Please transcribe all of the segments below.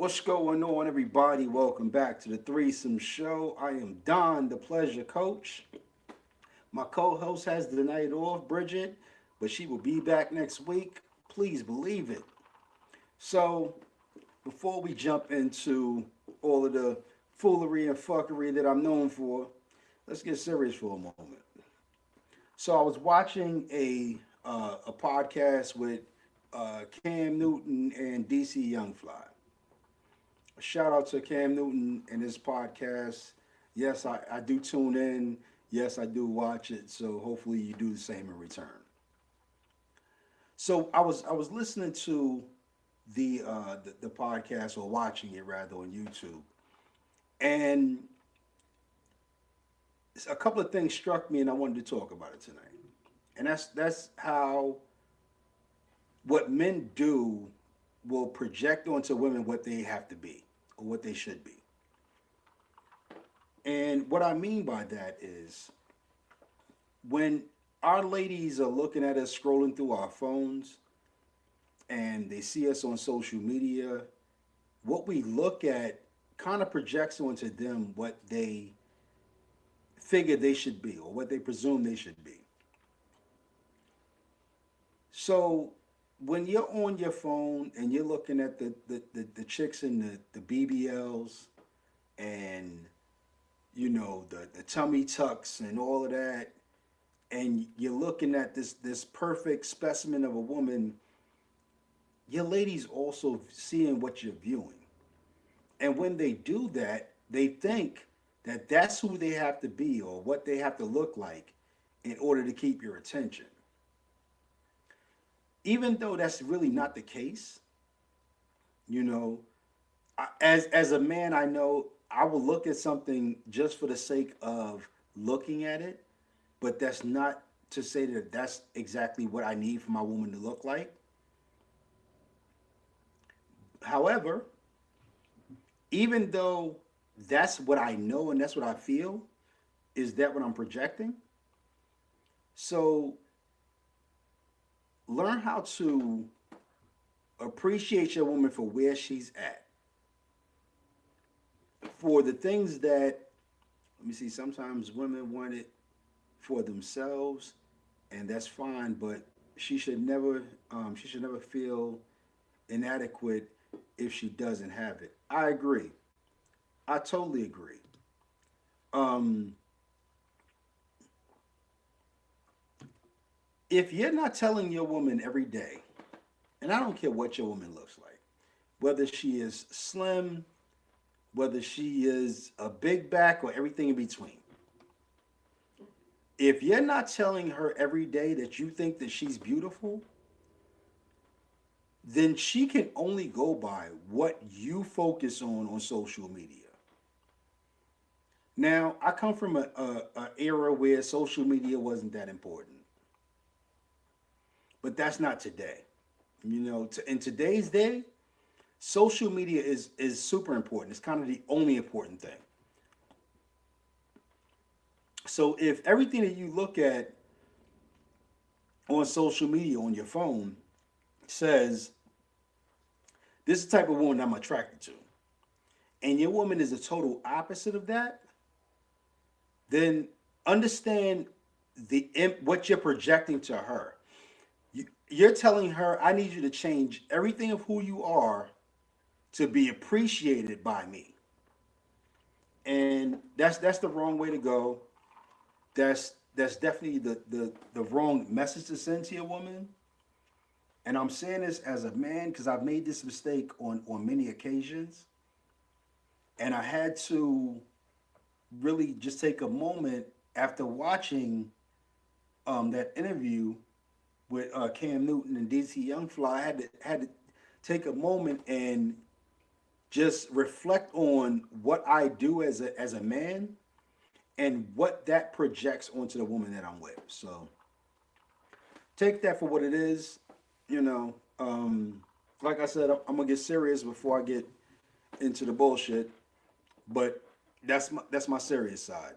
What's going on, everybody? Welcome back to the Threesome Show. I am Don, the Pleasure Coach. My co host has the night off, Bridget, but she will be back next week. Please believe it. So, before we jump into all of the foolery and fuckery that I'm known for, let's get serious for a moment. So, I was watching a podcast with Cam Newton and DC Youngfly. A shout out to Cam Newton and his podcast. Yes, I do tune in. Yes, I do watch it. So hopefully you do the same in return. So I was listening to the podcast, or watching it rather, on YouTube, and a couple of things struck me, and I wanted to talk about it tonight. And that's how what men do will project onto women what they have to be or what they should be. And what I mean by that is when our ladies are looking at us scrolling through our phones and they see us on social media, what we look at kind of projects onto them what they figure they should be or what they presume they should be. So when you're on your phone and you're looking at the chicks in the BBLs and the tummy tucks and all of that, and you're looking at this perfect specimen of a woman, your ladies also seeing what you're viewing. And when they do that, they think that that's who they have to be or what they have to look like in order to keep your attention. Even though that's really not the case, you know, as a man, I know I will look at something just for the sake of looking at it, but that's not to say that that's exactly what I need for my woman to look like. However, even though that's what I know and that's what I feel, is that what I'm projecting? So learn how to appreciate your woman for where she's at, for the things that, let me see, sometimes women want it for themselves, and that's fine, but she should never feel inadequate if she doesn't have it. I agree. I totally agree. um if you're not telling your woman every day, and I don't care what your woman looks like, whether she is slim, whether she is a big back, or everything in between, if you're not telling her every day that you think that she's beautiful, then she can only go by what you focus on social media. Now, I come from a era where social media wasn't that important, but that's not today. In today's day, social media is super important. It's kind of the only important thing. So if everything that you look at on social media on your phone says this is the type of woman I'm attracted to, and your woman is the total opposite of that, then understand what you're projecting to her. You're telling her, I need you to change everything of who you are to be appreciated by me. And that's the wrong way to go. That's definitely the wrong message to send to your woman. And I'm saying this as a man because I've made this mistake on many occasions. And I had to really just take a moment after watching that interview with Cam Newton and DC Youngfly. I had to take a moment and just reflect on what I do as a man and what that projects onto the woman that I'm with. So take that for what it is. You know, like I said, I'm gonna get serious before I get into the bullshit. But that's my serious side.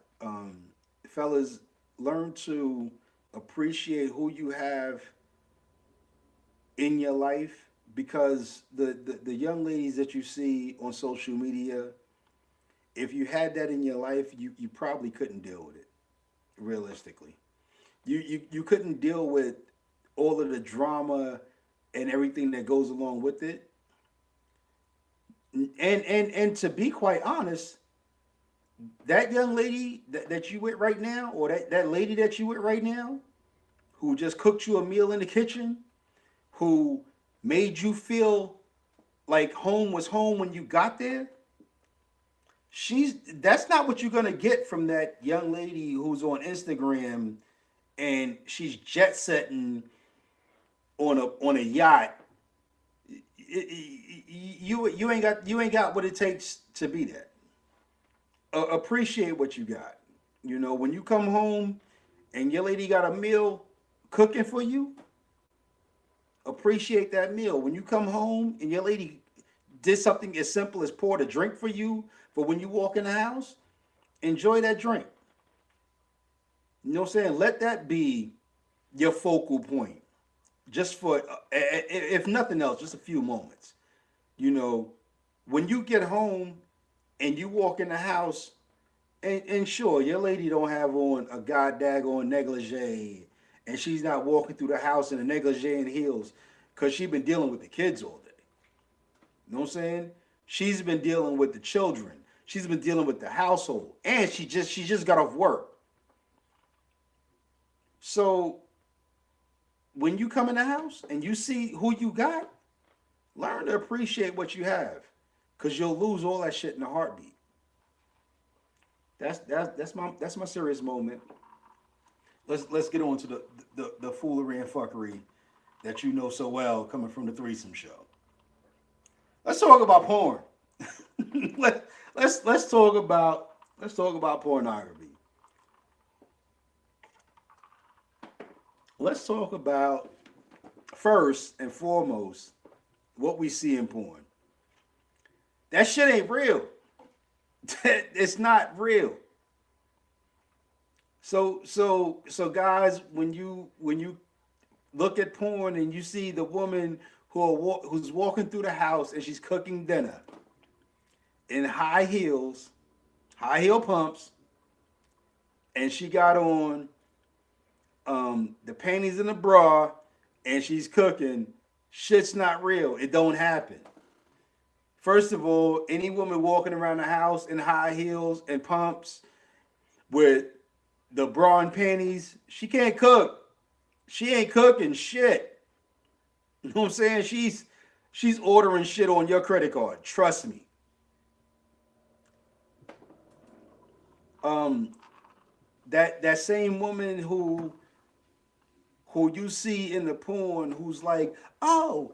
Fellas, learn to appreciate who you have in your life because the young ladies that you see on social media, if you had that in your life, you probably couldn't deal with it. Realistically, you couldn't deal with all of the drama and everything that goes along with it. And to be quite honest, that young lady that you with right now, or that lady that you with right now, who just cooked you a meal in the kitchen, who made you feel like home was home when you got there, she's that's not what you're gonna get from that young lady who's on Instagram and she's jet setting on a yacht. You ain't got what it takes to be that. Appreciate what you got. You know, when you come home and your lady got a meal cooking for you, appreciate that meal. When you come home and your lady did something as simple as poured a drink for you for when you walk in the house, enjoy that drink. You know what I'm saying? Let that be your focal point. Just for, if nothing else, just a few moments. You know, when you get home and you walk in the house, and sure, your lady don't have on a god daggone negligee, and she's not walking through the house in a negligee and heels, because she's been dealing with the kids all day. You know what I'm saying? She's been dealing with the children. She's been dealing with the household, and she just got off work. So when you come in the house and you see who you got, learn to appreciate what you have, because you'll lose all that shit in a heartbeat. That's my serious moment. Let's get on to the foolery and fuckery that you know so well coming from the threesome show. Let's talk about porn. let's talk about pornography. Let's talk about, first and foremost, what we see in porn. That shit ain't real. It's not real. So guys, when you look at porn and you see the woman who's walking through the house and she's cooking dinner in high heels, high heel pumps, and she got on the panties and the bra, and she's cooking, shit's not real. It don't happen. First of all, any woman walking around the house in high heels and pumps with the bra and panties, she can't cook. She ain't cooking shit. You know what I'm saying? She's ordering shit on your credit card. Trust me. That same woman who you see in the porn who's like, oh,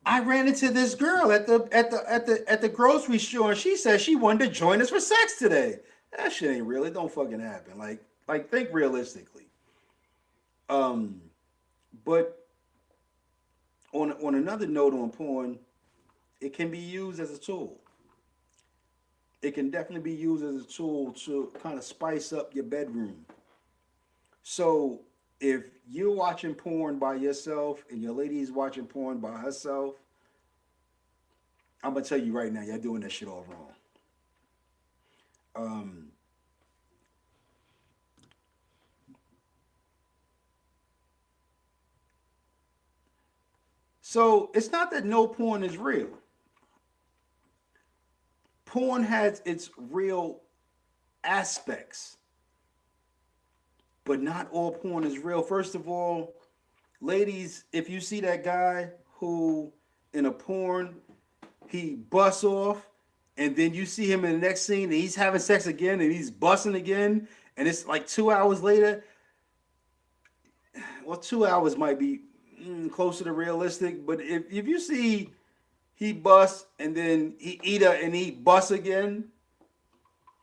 I ran into this girl at the grocery store and she said she wanted to join us for sex today. That shit ain't real. It don't fucking happen. Like think realistically. But on another note on porn, it can be used as a tool. It can definitely be used as a tool to kind of spice up your bedroom. So if you're watching porn by yourself and your lady's watching porn by herself, I'm gonna tell you right now, you're doing that shit all wrong. So it's not that no porn is real. Porn has its real aspects, but not all porn is real. First of all, ladies, if you see that guy who in a porn he busts off, and then you see him in the next scene and he's having sex again and he's busting again, and it's like 2 hours later. Well, 2 hours might be closer to realistic, but if you see he busts and then he eat her and he busts again,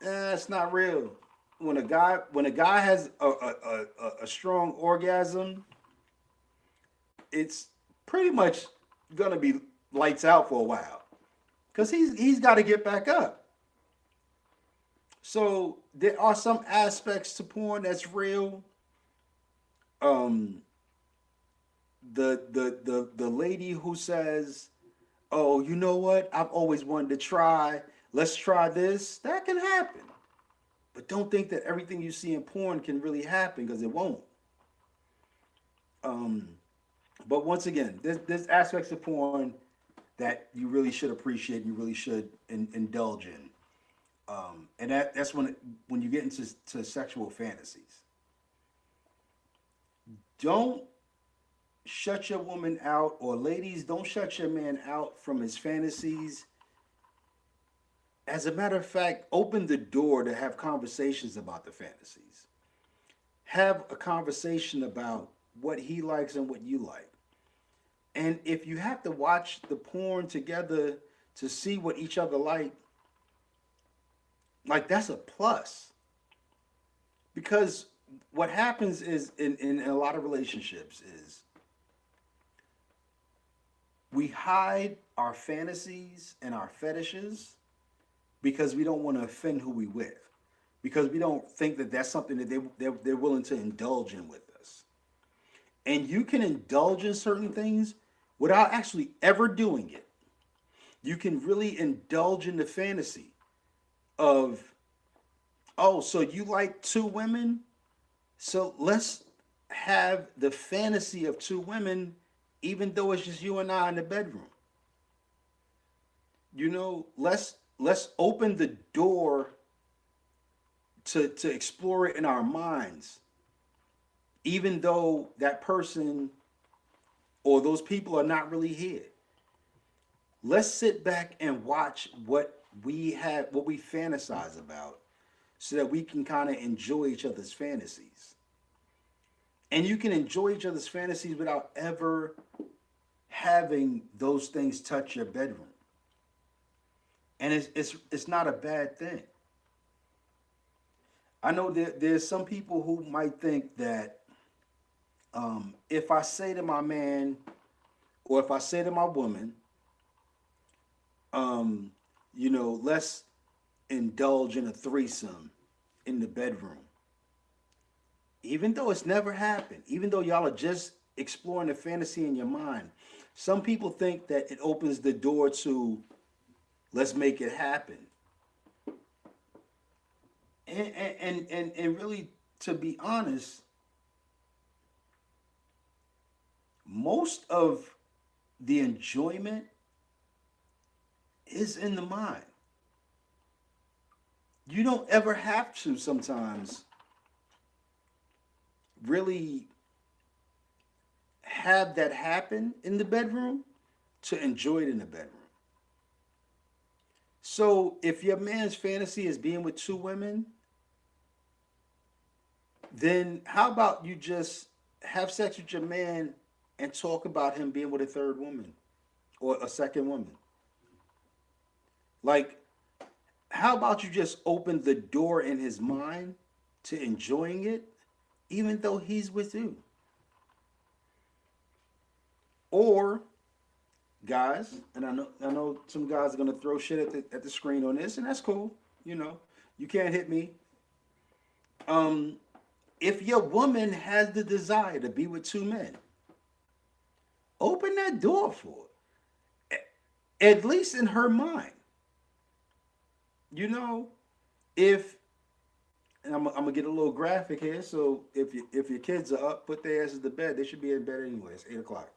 it's not real. When a guy has a strong orgasm, it's pretty much gonna be lights out for a while, because he's got to get back up. So there are some aspects to porn that's real. the lady who says, "Oh, you know what? I've always wanted to try. Let's try this." That can happen. But don't think that everything you see in porn can really happen, because it won't. Um, but once again, there's aspects of porn that you really should appreciate and you really should indulge in. And that's when you get into sexual fantasies. Don't shut your woman out, or ladies, don't shut your man out from his fantasies. As a matter of fact, open the door to have conversations about the fantasies. Have a conversation about what he likes and what you like. And if you have to watch the porn together to see what each other like that's a plus. Because what happens is in a lot of relationships is we hide our fantasies and our fetishes because we don't want to offend who we with, because we don't think that that's something that they're willing to indulge in with us. And you can indulge in certain things without actually ever doing it. You can really indulge in the fantasy of, oh, so you like two women? So let's have the fantasy of two women, even though it's just you and I in the bedroom. Let's open the door to explore it in our minds, even though that person or those people are not really here. Let's sit back and watch what we fantasize about, so that we can kind of enjoy each other's fantasies. And you can enjoy each other's fantasies without ever having those things touch your bedroom. And it's not a bad thing. I know there's some people who might think that if I say to my man, or if I say to my woman, let's indulge in a threesome in the bedroom, even though it's never happened, even though y'all are just exploring the fantasy in your mind, some people think that it opens the door to, let's make it happen. And really, to be honest, most of the enjoyment is in the mind. You don't ever have to sometimes really have that happen in the bedroom to enjoy it in the bedroom. So if your man's fantasy is being with two women, then how about you just have sex with your man and talk about him being with a third woman or a second woman? Like, how about you just open the door in his mind to enjoying it, even though he's with you? Or, guys, and I know some guys are gonna throw shit at the screen on this, and that's cool. You can't hit me. If your woman has the desire to be with two men, open that door for her, at least in her mind. If, and I'm gonna get a little graphic here. So if your kids are up, put their asses to bed. They should be in bed anyway. It's 8 o'clock.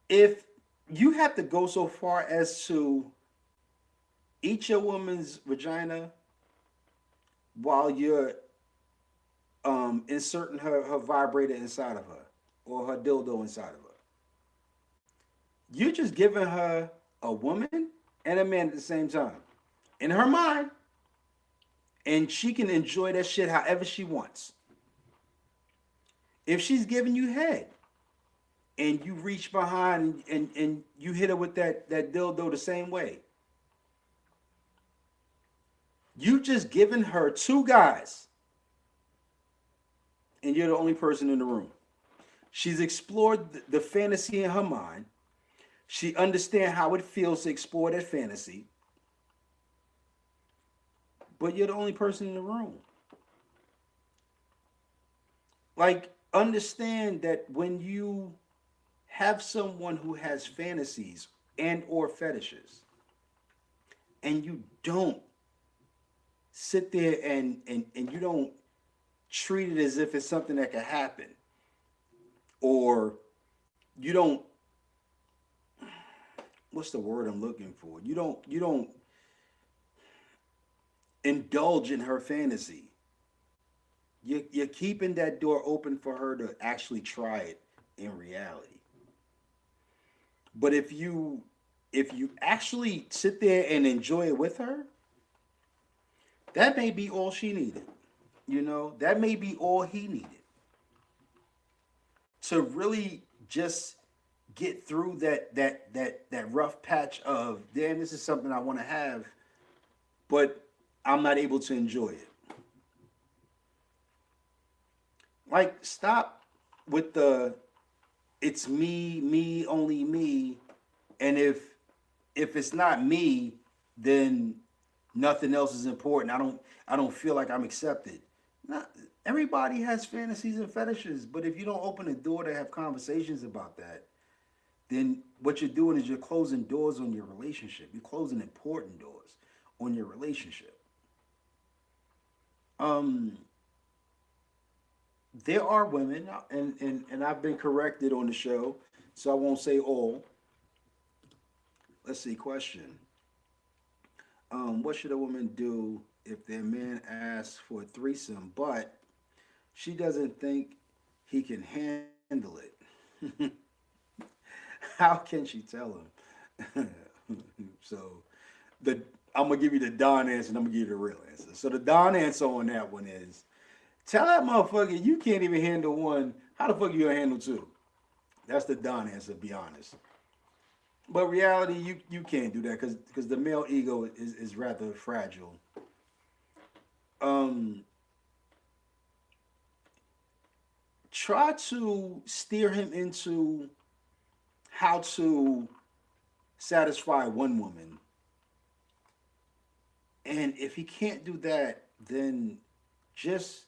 If you have to go so far as to eat your woman's vagina while you're inserting her vibrator inside of her, or her dildo inside of her, you're just giving her a woman and a man at the same time in her mind, and she can enjoy that shit however she wants. If she's giving you head and you reach behind and you hit her with that dildo the same way, you just giving her two guys, and you're the only person in the room. She's explored the fantasy in her mind. She understands how it feels to explore that fantasy. But you're the only person in the room. Like, understand that when you have someone who has fantasies and or fetishes, and you don't sit there and you don't treat it as if it's something that could happen, or you don't, what's the word I'm looking for, you don't indulge in her fantasy. You're keeping that door open for her to actually try it in reality. But if you actually sit there and enjoy it with her, that may be all she needed. That may be all he needed to really just get through that rough patch of, damn, this is something I want to have, but I'm not able to enjoy it. Like, stop with the it's me, me, only me, and if it's not me, then nothing else is important. I don't feel like I'm accepted. Not everybody has fantasies and fetishes, but if you don't open the door to have conversations about that, then what you're doing is you're closing doors on your relationship. You're closing important doors on your relationship. Um, there are women, and I've been corrected on the show, so I won't say all. Let's see, question. What should a woman do if their man asks for a threesome, but she doesn't think he can handle it? How can she tell him? So the I'm gonna give you the Don answer, and I'm gonna give you the real answer. So the Don answer on that one is, tell that motherfucker you can't even handle one. How the fuck you gonna handle two? That's the Don answer. Be honest. But reality, you can't do that because the male ego is rather fragile. Um, Try to steer him into how to satisfy one woman, and if he can't do that, then just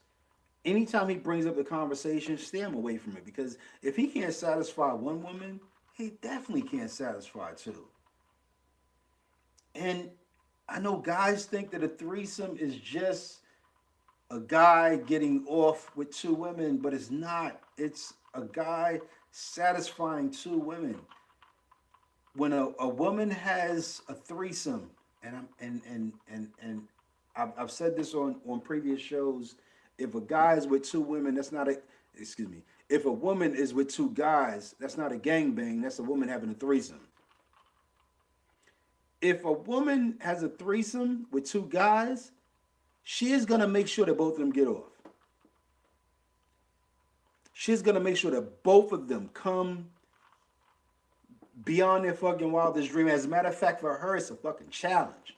anytime he brings up the conversation, steer him away from it. Because if he can't satisfy one woman, he definitely can't satisfy two. And I know guys think that a threesome is just a guy getting off with two women, but it's not. It's a guy satisfying two women. When a woman has a threesome, and I've said this on previous shows, if a guy is with two women, that's not a excuse me. If a woman is with two guys, that's not a gangbang. That's a woman having a threesome. If a woman has a threesome with two guys, she is gonna make sure that both of them get off. She's gonna make sure that both of them come beyond their fucking wildest dream. As a matter of fact, for her, it's a fucking challenge.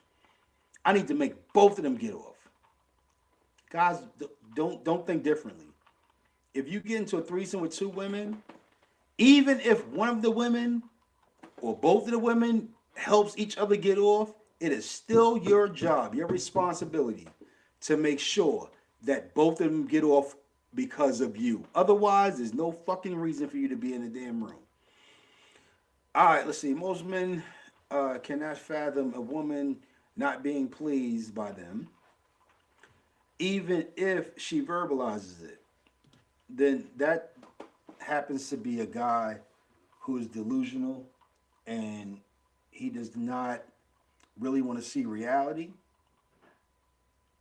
I need to make both of them get off. Guys, don't think differently. If you get into a threesome with two women, even if one of the women or both of the women helps each other get off, it is still your job, your responsibility to make sure that both of them get off because of you. Otherwise, there's no fucking reason for you to be in the damn room. All right, let's see. Most men cannot fathom a woman not being pleased by them, even if she verbalizes it. Then that happens to be a guy who is delusional, and he does not really want to see reality.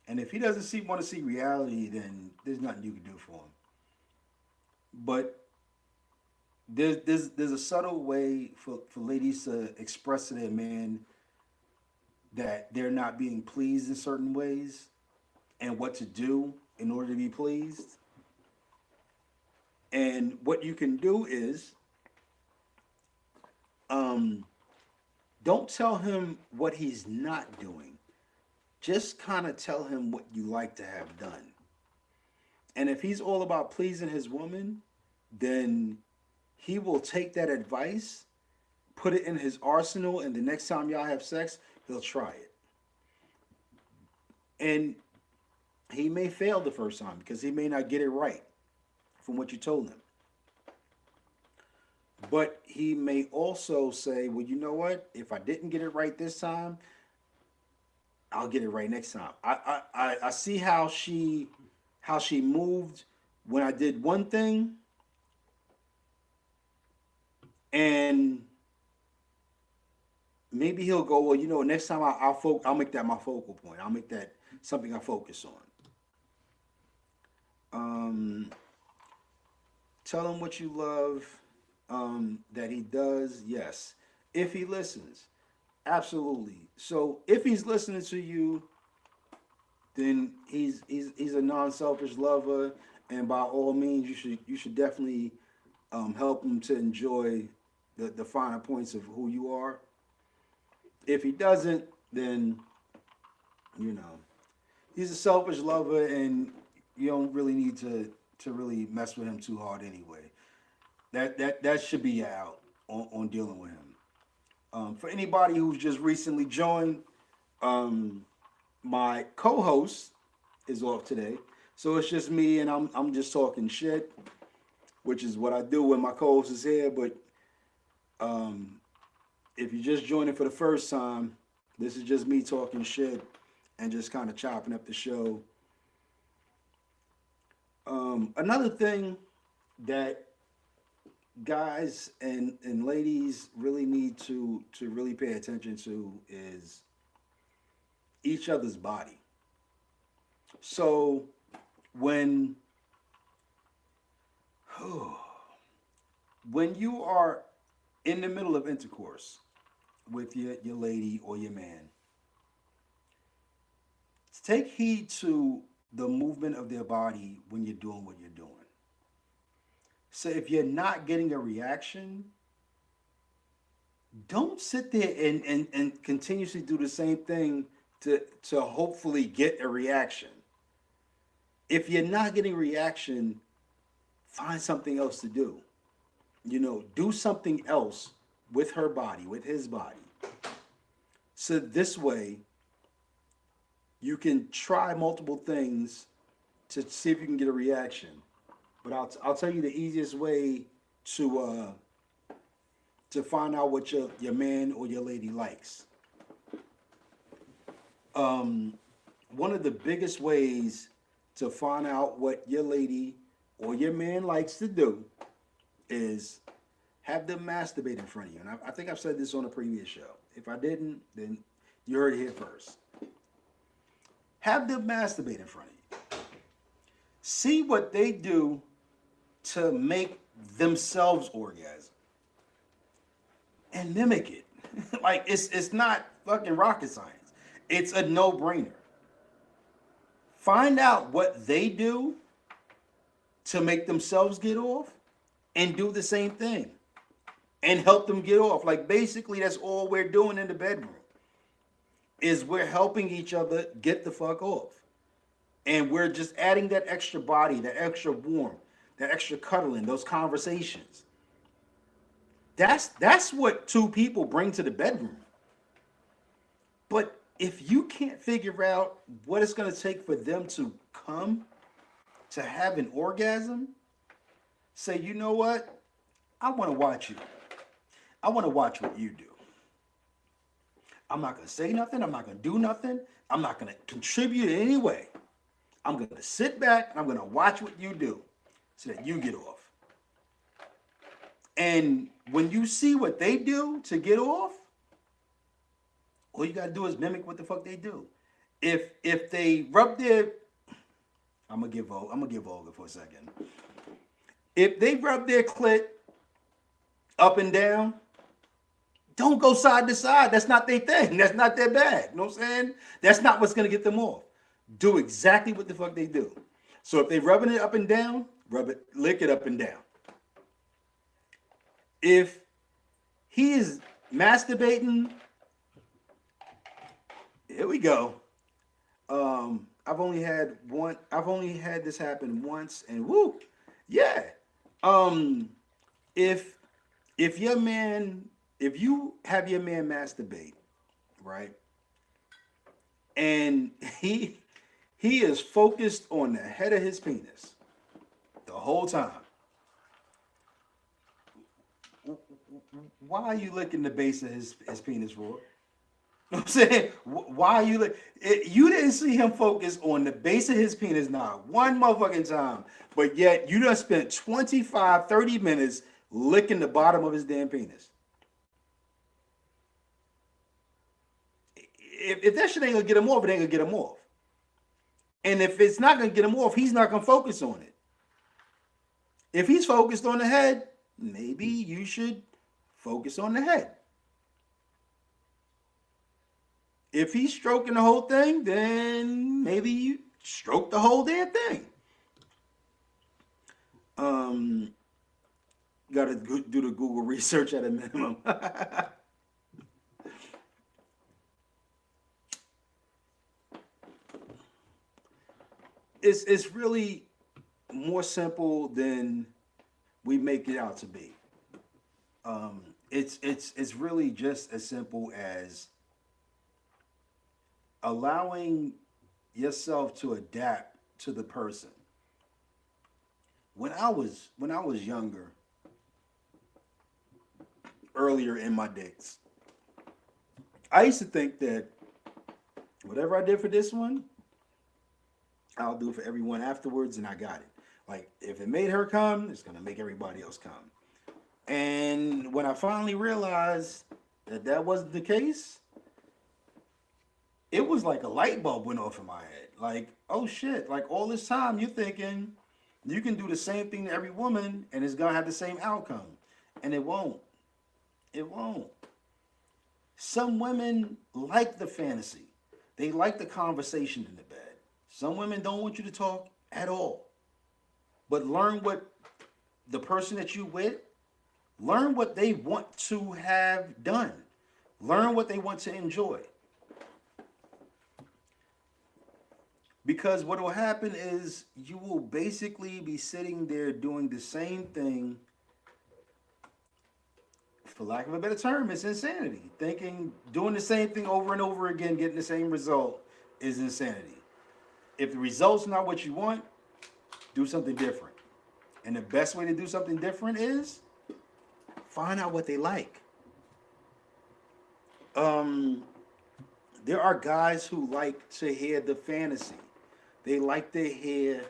And if he doesn't want to see reality, then there's nothing you can do for him. But there's a subtle way for ladies to express to their man that they're not being pleased in certain ways, and what to do in order to be pleased. And what you can do is, um, don't tell him what he's not doing. Just kind of tell him what you like to have done. And if he's all about pleasing his woman, then he will take that advice, put it in his arsenal, and the next time y'all have sex, he'll try it. And he may fail the first time because he may not get it right. from what you told him. But he may also say, well, you know what? If I didn't get it right this time, I'll get it right next time. I see how she moved when I did one thing, and maybe he'll go, well, you know, next time I'll make that my focal point. I'll make that something I focus on. Um, Tell him what you love. That he does, yes. If he listens, absolutely. So if he's listening to you, then he's a non-selfish lover, and by all means, you should definitely help him to enjoy the finer points of who you are. If he doesn't, then you know he's a selfish lover, and you don't really need to really mess with him too hard anyway. That should be out on dealing with him. For anybody who's just recently joined, um, my co-host is off today, so it's just me, and I'm just talking shit, which is what I do when my co-host is here. But um, if you're just joining for the first time, this is just me talking shit and just kind of chopping up the show. Another thing that guys and ladies really need to really pay attention to is each other's body. So when when you are in the middle of intercourse with your lady or your man, take heed to the movement of their body when you're doing what you're doing. So if you're not getting a reaction, don't sit there and continuously do the same thing to hopefully get a reaction. If you're not getting a reaction, find something else to do. You know, do something else with her body, with his body. So this way, you can try multiple things to see if you can get a reaction. But I'll tell you the easiest way to find out what your man or your lady likes. One of the biggest ways to find out what your lady or your man likes to do is have them masturbate in front of you. And I think I've said this on a previous show. If I didn't, then you heard it here first. Have them masturbate in front of you. See what they do to make themselves orgasm and mimic it. Like it's not fucking rocket science. It's a no-brainer. Find out what they do to make themselves get off and do the same thing and help them get off. Like basically that's all we're doing in the bedroom is we're helping each other get the fuck off. And we're just adding that extra body, that extra warmth, that extra cuddling, those conversations. That's what two people bring to the bedroom. But if you can't figure out what it's going to take for them to come, to have an orgasm, say, you know what? I want to watch you. I want to watch what you do. I'm not going to say nothing. I'm not going to do nothing. I'm not going to contribute in any way. I'm going to sit back and I'm going to watch what you do so that you get off. And when you see what they do to get off, all you got to do is mimic what the fuck they do. If they rub their, I'm gonna give Olga for a second. If they rub their clit up and down, don't go side to side. That's not their thing. That's not their bag. You know what I'm saying? That's not what's gonna get them off. Do exactly what the fuck they do. So if they rubbing it up and down, lick it up and down. If he is masturbating, here we go. I've only had this happen once, and woo, yeah. If if you have your man masturbate, right, and he is focused on the head of his penis the whole time. Why are you licking the base of his penis for? You know what I'm saying? Why are you you didn't see him focus on the base of his penis not one motherfucking time, but yet you done spent 25, 30 minutes licking the bottom of his damn penis. If that shit ain't gonna get him off, it ain't gonna get him off. And if it's not gonna get him off, he's not gonna focus on it. If he's focused on the head, maybe you should focus on the head. If he's stroking the whole thing, then maybe you stroke the whole damn thing. Got to do the Google research at a minimum. It's really more simple than we make it out to be. It's really just as simple as allowing yourself to adapt to the person. When I was younger, earlier in my days, I used to think that whatever I did for this one, I'll do for everyone afterwards, and I got it. Like, if it made her come, it's gonna make everybody else come. And when I finally realized that that wasn't the case, it was like a light bulb went off in my head. Like, oh shit, like all this time you're thinking you can do the same thing to every woman and it's gonna have the same outcome. And it won't. It won't. Some women like the fantasy. They like the conversation in the bed. Some women don't want you to talk at all. But learn what the person that you with, learn what they want to have done. Learn what they want to enjoy. Because what will happen is you will basically be sitting there doing the same thing. For lack of a better term, it's insanity. Doing the same thing over and over again, getting the same result is insanity. If the result's not what you want, do something different. And the best way to do something different is find out what they like. There are guys who like to hear the fantasy. They like to hear,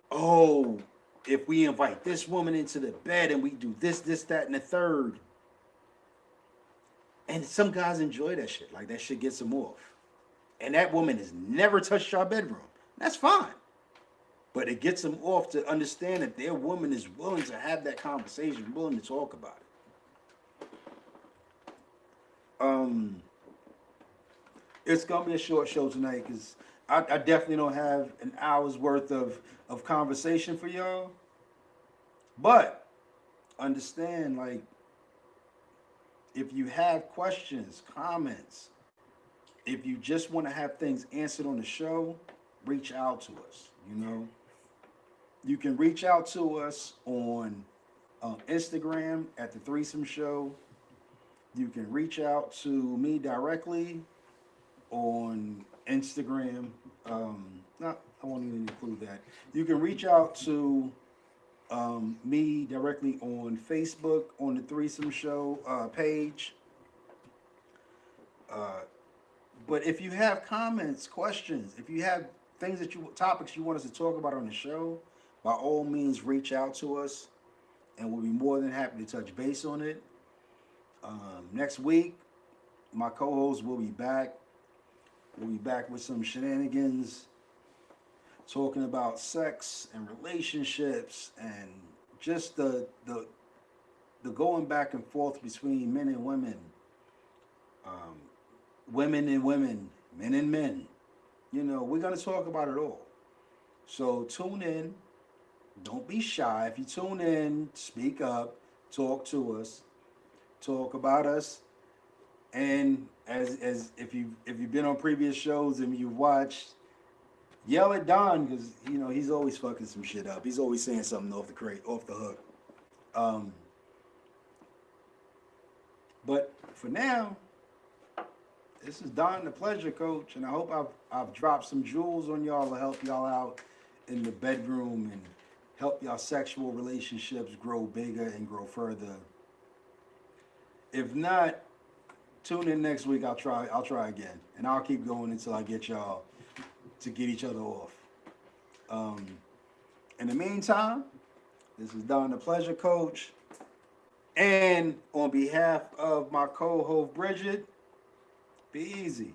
oh, if we invite this woman into the bed and we do this, that, and the third. And some guys enjoy that shit. Like, that shit gets them off. And that woman has never touched our bedroom. That's fine. But it gets them off to understand that their woman is willing to have that conversation, willing to talk about it. It's gonna be a short show tonight because I definitely don't have an hour's worth of conversation for y'all. But understand, like, if you have questions, comments, if you just want to have things answered on the show, reach out to us. You know, you can reach out to us on Instagram at The Threesome Show. You can reach out to me directly on Instagram. I won't even include that. You can reach out to me directly on Facebook on The Threesome Show page. But if you have comments, questions, if you have topics you want us to talk about on the show, by all means reach out to us and we'll be more than happy to touch base on it. Next week, my co-host will be back. We'll be back with some shenanigans, talking about sex and relationships and just the going back and forth between men and women, women and women, men and men. You know, we're going to talk about it all. So tune in. Don't be shy. If you tune in, speak up, talk to us, talk about us. And as if you've been on previous shows and you've watched, yell at Don because you know he's always fucking some shit up. He's always saying something off the hook. But for now, this is Don the Pleasure Coach, and I hope I've dropped some jewels on y'all to help y'all out in the bedroom and help y'all sexual relationships grow bigger and grow further. If not, tune in next week. I'll try again, and I'll keep going until I get y'all to get each other off. Um, in the meantime, this is Don the Pleasure Coach, and on behalf of my co-host Bridget, be easy.